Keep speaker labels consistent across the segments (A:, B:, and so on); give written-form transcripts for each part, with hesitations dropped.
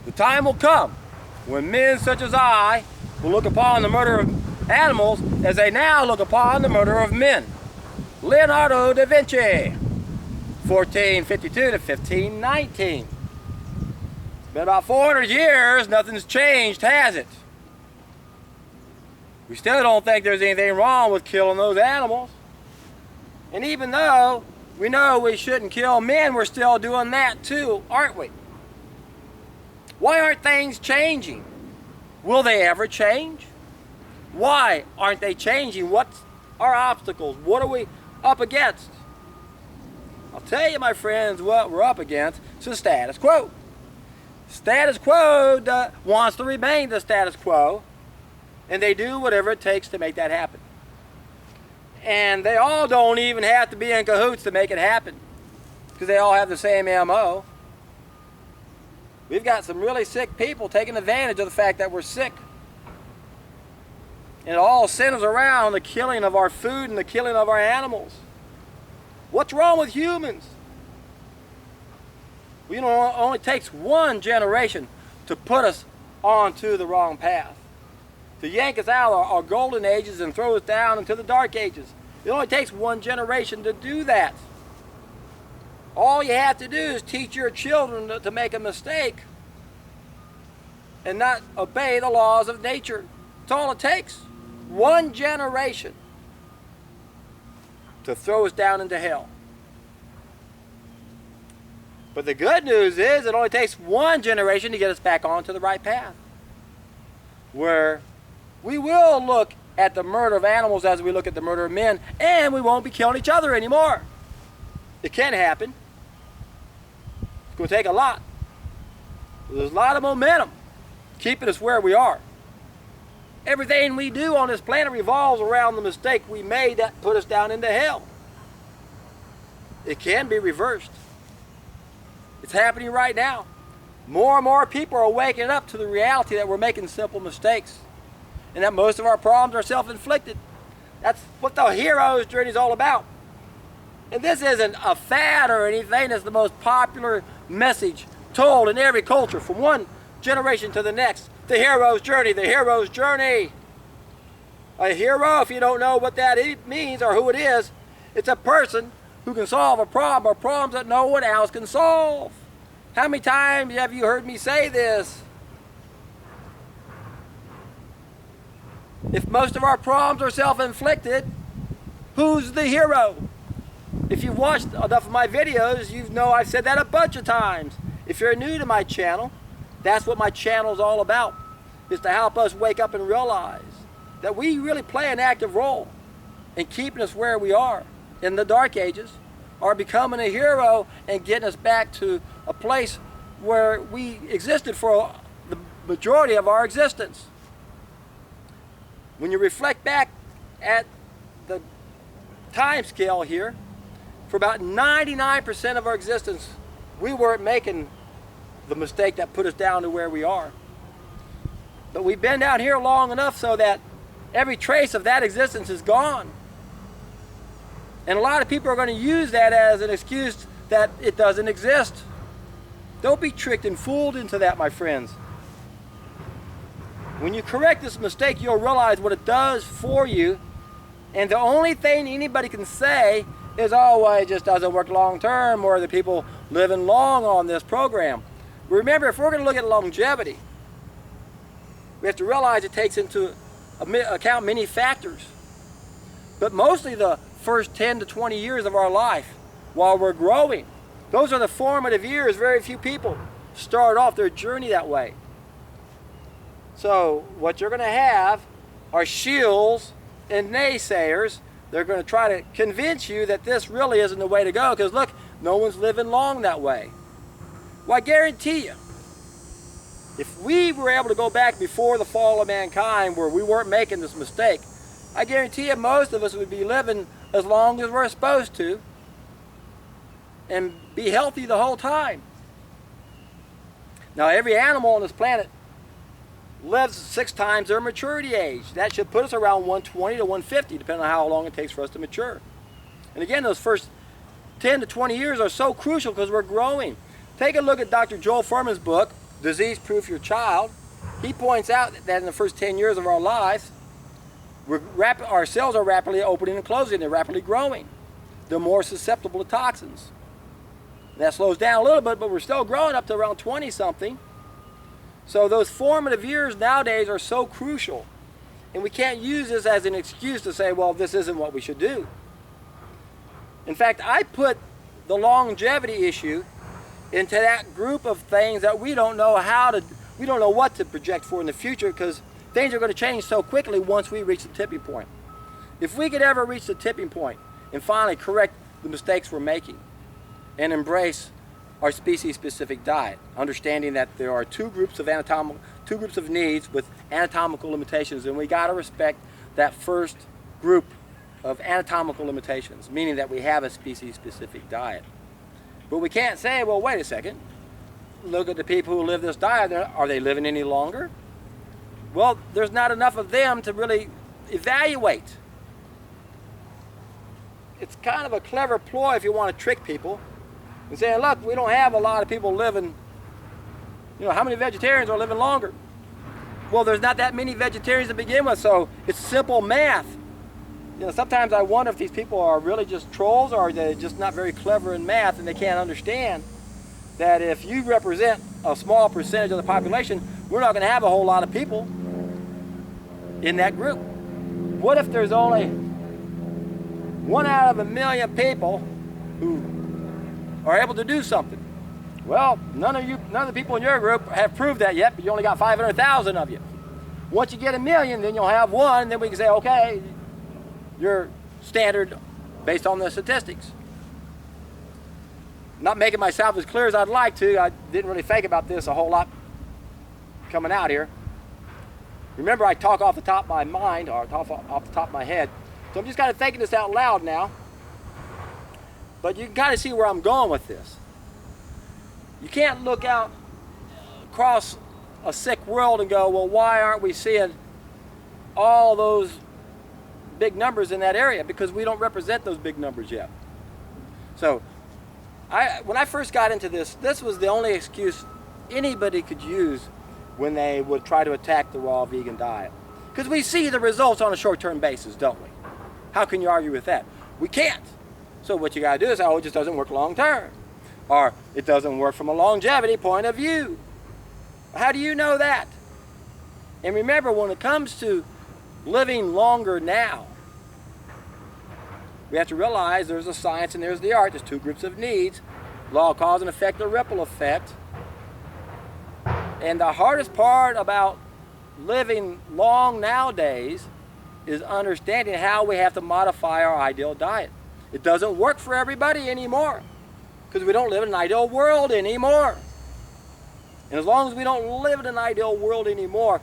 A: The time will come when men such as I will look upon the murder of animals as they now look upon the murder of men. Leonardo Da Vinci, 1452 to 1519. It's been about 400 years, nothing's changed, has it? We still don't think there's anything wrong with killing those animals. And even though we know we shouldn't kill men, we're still doing that too, aren't we? Why aren't things changing? Will they ever change? Why aren't they changing? What's our obstacles? What are we up against? I'll tell you, my friends, what we're up against is the status quo. Status quo wants to remain the status quo, and they do whatever it takes to make that happen. And they all don't even have to be in cahoots to make it happen, because they all have the same MO. We've got some really sick people taking advantage of the fact that we're sick. And it all centers around the killing of our food and the killing of our animals. What's wrong with humans? Well, you know, it only takes one generation to put us onto the wrong path, to yank us out of our golden ages and throw us down into the dark ages. It only takes one generation to do that. All you have to do is teach your children to make a mistake and not obey the laws of nature. That's all it takes. One generation to throw us down into hell. But the good news is it only takes one generation to get us back onto the right path, where we will look at the murder of animals as we look at the murder of men, and we won't be killing each other anymore. It can happen. It's going to take a lot. There's a lot of momentum keeping us where we are. Everything we do on this planet revolves around the mistake we made that put us down into hell. It can be reversed. It's happening right now. More and more people are waking up to the reality that we're making simple mistakes, and that most of our problems are self-inflicted. That's what the hero's journey is all about. And this isn't a fad or anything. It's the most popular message told in every culture from one generation to the next. The hero's journey, the hero's journey. A hero, if you don't know what that means or who it is, it's a person who can solve a problem or problems that no one else can solve. How many times have you heard me say this? If most of our problems are self-inflicted, who's the hero? If you've watched enough of my videos, you know I've said that a bunch of times. If you're new to my channel, that's what my channel is all about, is to help us wake up and realize that we really play an active role in keeping us where we are in the dark ages, or becoming a hero and getting us back to a place where we existed for the majority of our existence. When you reflect back at the time scale here, for about 99% of our existence, we weren't making the mistake that put us down to where we are. But we've been down here long enough so that every trace of that existence is gone. And a lot of people are going to use that as an excuse that it doesn't exist. Don't be tricked and fooled into that, my friends. When you correct this mistake, you'll realize what it does for you. And the only thing anybody can say is, oh, well, it just doesn't work long term, or the people living long on this program. Remember, if we're going to look at longevity, we have to realize it takes into account many factors. But mostly the first 10 to 20 years of our life while we're growing. Those are the formative years. Very few people start off their journey that way. So what you're going to have are shills and naysayers. They're going to try to convince you that this really isn't the way to go, because look, no one's living long that way. Well, I guarantee you, if we were able to go back before the fall of mankind where we weren't making this mistake, I guarantee you most of us would be living as long as we're supposed to and be healthy the whole time. Now, every animal on this planet lives 6 times their maturity age. That should put us around 120 to 150, depending on how long it takes for us to mature. And again, those first 10 to 20 years are so crucial because we're growing. Take a look at Dr. Joel Fuhrman's book, Disease-Proof Your Child, he points out that in the first 10 years of our lives, our cells are rapidly opening and closing. They're rapidly growing. They're more susceptible to toxins. That slows down a little bit, but we're still growing up to around 20-something. So those formative years nowadays are so crucial. And we can't use this as an excuse to say, well, this isn't what we should do. In fact, I put the longevity issue into that group of things that we don't know what to project for in the future, because things are going to change so quickly once we reach the tipping point. If we could ever reach the tipping point and finally correct the mistakes we're making and embrace our species-specific diet, understanding that there are two groups of needs with anatomical limitations, and we got to respect that first group of anatomical limitations, meaning that we have a species-specific diet. But we can't say, well, wait a second, look at the people who live this diet, are they living any longer? Well, there's not enough of them to really evaluate. It's kind of a clever ploy if you want to trick people and say, look, we don't have a lot of people living, how many vegetarians are living longer? Well, there's not that many vegetarians to begin with, so it's simple math. Sometimes I wonder if these people are really just trolls, or are they just not very clever in math and they can't understand that if you represent a small percentage of the population, we're not going to have a whole lot of people in that group. What if there's only 1 out of 1,000,000 people who are able to do something? Well, none of the people in your group have proved that yet, but you only got 500,000 of you. Once you get 1,000,000, then you'll have one, and then we can say, okay, you're standard based on the statistics. Not making myself as clear as I'd like to. I didn't really think about this a whole lot coming out here. Remember, I talk off the top of my mind, or talk off the top of my head. So I'm just kind of thinking this out loud now. But you can kind of see where I'm going with this. You can't look out across a sick world and go, well, why aren't we seeing all those big numbers in that area? Because we don't represent those big numbers yet. So when I first got into this was the only excuse anybody could use when they would try to attack the raw vegan diet. Because we see the results on a short-term basis, don't we? How can you argue with that? We can't. So what you got to do is say, oh, it just doesn't work long-term. Or it doesn't work from a longevity point of view. How do you know that? And remember, when it comes to living longer now, we have to realize there's a science and there's the art. There's two groups of needs. Law of cause and effect, the ripple effect. And the hardest part about living long nowadays is understanding how we have to modify our ideal diet. It doesn't work for everybody anymore, because we don't live in an ideal world anymore. And as long as we don't live in an ideal world anymore,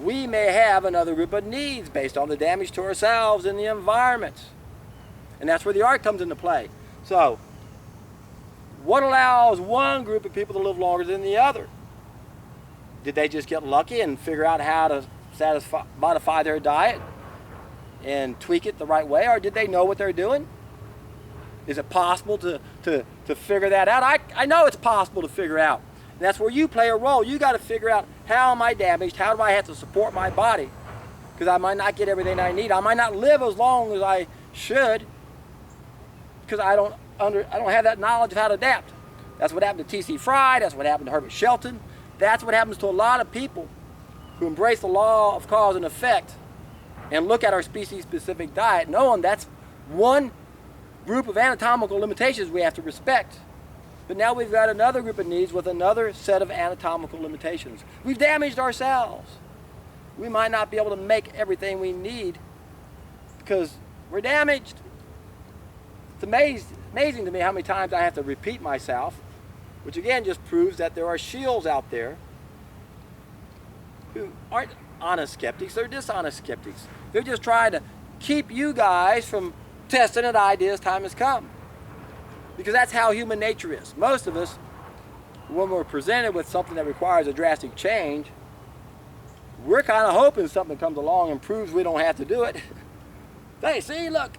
A: we may have another group of needs based on the damage to ourselves and the environment. And that's where the art comes into play. So, what allows one group of people to live longer than the other? Did they just get lucky and figure out how to modify their diet and tweak it the right way? Or did they know what they're doing? Is it possible to figure that out? I know it's possible to figure out. And that's where you play a role. You got to figure out, how am I damaged? How do I have to support my body? Because I might not get everything I need. I might not live as long as I should, because I don't have that knowledge of how to adapt. That's what happened to T.C. Fry. That's what happened to Herbert Shelton. That's what happens to a lot of people who embrace the law of cause and effect and look at our species-specific diet, knowing that's one group of anatomical limitations we have to respect. But now we've got another group of needs with another set of anatomical limitations. We've damaged ourselves. We might not be able to make everything we need because we're damaged. It's amazing to me how many times I have to repeat myself, which again just proves that there are shills out there who aren't honest skeptics, they're dishonest skeptics. They're just trying to keep you guys from testing an idea as time has come. Because that's how human nature is. Most of us, when we're presented with something that requires a drastic change, we're kind of hoping something comes along and proves we don't have to do it. Hey, see, look,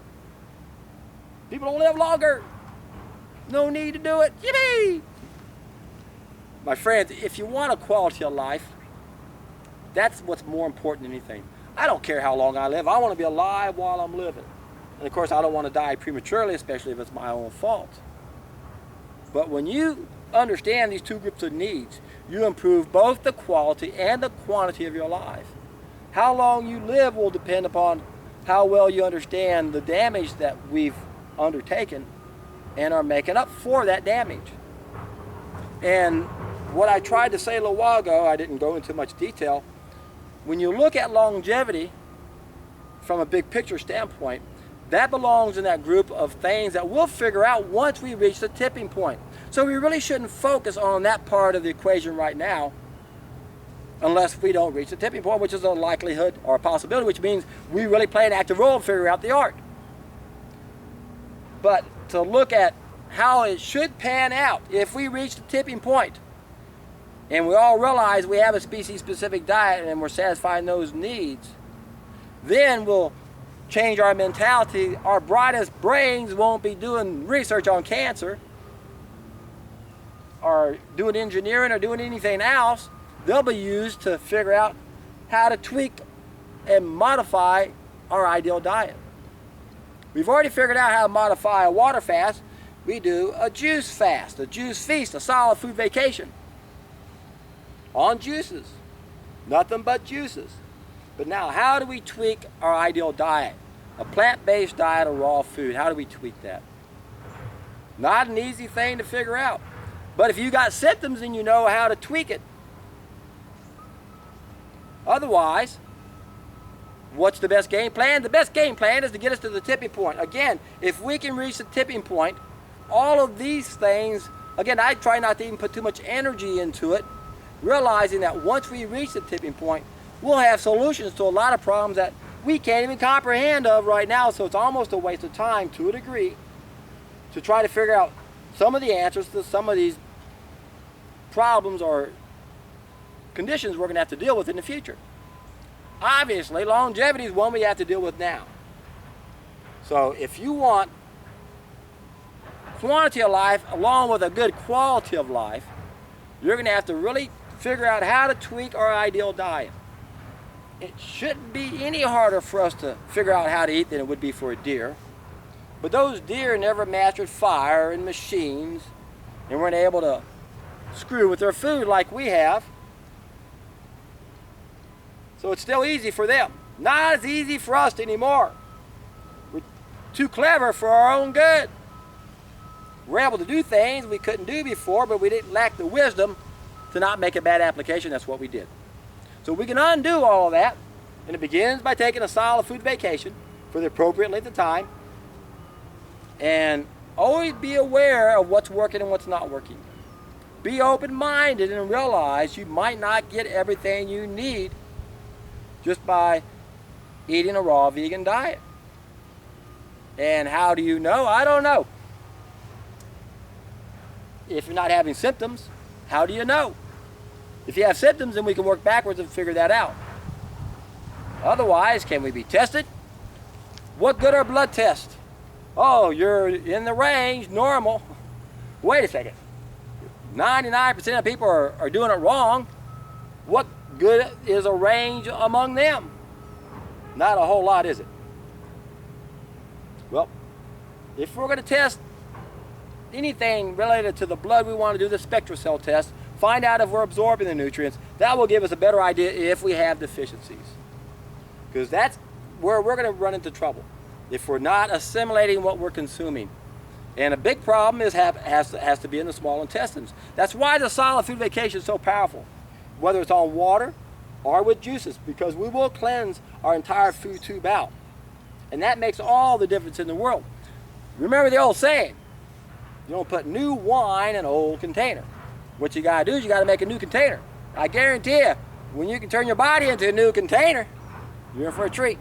A: people don't live longer. No need to do it. Yippee! my friends, if you want a quality of life, that's what's more important than anything. I don't care how long I live. I want to be alive while I'm living. And of course, I don't want to die prematurely, especially if it's my own fault. But when you understand these two groups of needs, you improve both the quality and the quantity of your life. How long you live will depend upon how well you understand the damage that we've undertaken and are making up for that damage. And what I tried to say a little while ago, I didn't go into much detail. When you look at longevity from a big picture standpoint, that belongs in that group of things that we'll figure out once we reach the tipping point. So we really shouldn't focus on that part of the equation right now unless we don't reach the tipping point, which is a likelihood or a possibility, which means we really play an active role in figuring out the art. But to look at how it should pan out if we reach the tipping point and we all realize we have a species-specific diet and we're satisfying those needs, then we'll change our mentality. Our brightest brains won't be doing research on cancer or doing engineering or doing anything else. They'll be used to figure out how to tweak and modify our ideal diet. We've already figured out how to modify a water fast. We do a juice fast, a juice feast, a solid food vacation on juices. Nothing but juices. But now, how do we tweak our ideal diet? A plant-based diet of raw food. How do we tweak that? Not an easy thing to figure out. But if you got symptoms, then you know how to tweak it. Otherwise, what's the best game plan? The best game plan is to get us to the tipping point. Again, if we can reach the tipping point, all of these things, again, I try not to even put too much energy into it, realizing that once we reach the tipping point, we'll have solutions to a lot of problems that we can't even comprehend of right now. So it's almost a waste of time, to a degree, to try to figure out some of the answers to some of these problems or conditions we're going to have to deal with in the future. Obviously, longevity is one we have to deal with now. So if you want quantity of life along with a good quality of life, you're going to have to really figure out how to tweak our ideal diet. It shouldn't be any harder for us to figure out how to eat than it would be for a deer. But those deer never mastered fire and machines and weren't able to screw with their food like we have. So it's still easy for them. Not as easy for us anymore. We're too clever for our own good. We're able to do things we couldn't do before, but we didn't lack the wisdom to not make a bad application. That's what we did. So we can undo all of that, and it begins by taking a solid food vacation for the appropriate length of time, and always be aware of what's working and what's not working. Be open-minded and realize you might not get everything you need just by eating a raw vegan diet. And how do you know? I don't know. If you're not having symptoms, how do you know? If you have symptoms, then we can work backwards and figure that out. Otherwise, can we be tested? What good are blood tests? Oh, you're in the range, normal. Wait a second. 99% of people are doing it wrong. What good is a range among them? Not a whole lot, is it? Well, if we're going to test anything related to the blood, we want to do the spectral cell test, find out if we're absorbing the nutrients. That will give us a better idea if we have deficiencies. Because that's where we're going to run into trouble, if we're not assimilating what we're consuming. And a big problem has to be in the small intestines. That's why the solid food vacation is so powerful, whether it's on water or with juices, because we will cleanse our entire food tube out. And that makes all the difference in the world. Remember the old saying, you don't put new wine in an old container. What you got to do is you got to make a new container. I guarantee you, when you can turn your body into a new container, you're in for a treat.